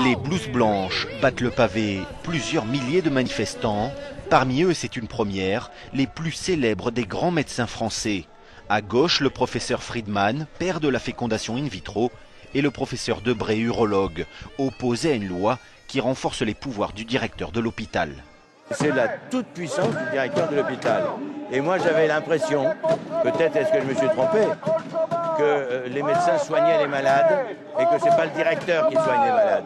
Les blouses blanches battent le pavé, plusieurs milliers de manifestants. Parmi eux, c'est une première, les plus célèbres des grands médecins français. À gauche, le professeur Friedman, père de la fécondation in vitro, et le professeur Debré, urologue, opposé à une loi qui renforce les pouvoirs du directeur de l'hôpital. C'est la toute-puissance du directeur de l'hôpital. Et moi, j'avais l'impression, peut-être est-ce que je me suis trompé, que les médecins soignaient les malades et que ce n'est pas le directeur qui soigne les malades.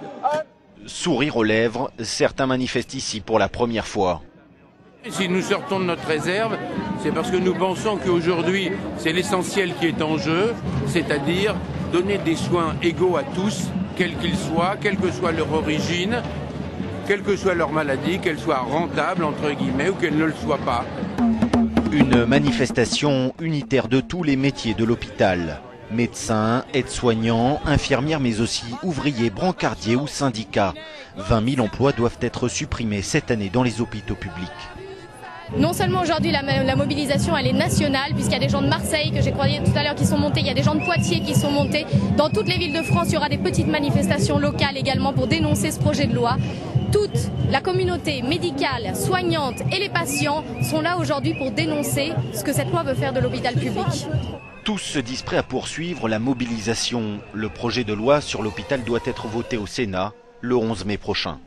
Sourire aux lèvres, certains manifestent ici pour la première fois. Si nous sortons de notre réserve, c'est parce que nous pensons qu'aujourd'hui, c'est l'essentiel qui est en jeu, c'est-à-dire donner des soins égaux à tous, quels qu'ils soient, quelle que soit leur origine, quelle que soit leur maladie, qu'elle soit rentable, entre guillemets, ou qu'elle ne le soit pas. Une manifestation unitaire de tous les métiers de l'hôpital. Médecins, aides-soignants, infirmières, mais aussi ouvriers, brancardiers ou syndicats. 20 000 emplois doivent être supprimés cette année dans les hôpitaux publics. Non seulement aujourd'hui la mobilisation elle est nationale, puisqu'il y a des gens de Marseille que j'ai croisé tout à l'heure qui sont montés, il y a des gens de Poitiers qui sont montés. Dans toutes les villes de France, il y aura des petites manifestations locales également pour dénoncer ce projet de loi. Toute la communauté médicale, soignante et les patients sont là aujourd'hui pour dénoncer ce que cette loi veut faire de l'hôpital public. Tous se disent prêts à poursuivre la mobilisation. Le projet de loi sur l'hôpital doit être voté au Sénat le 11 mai prochain.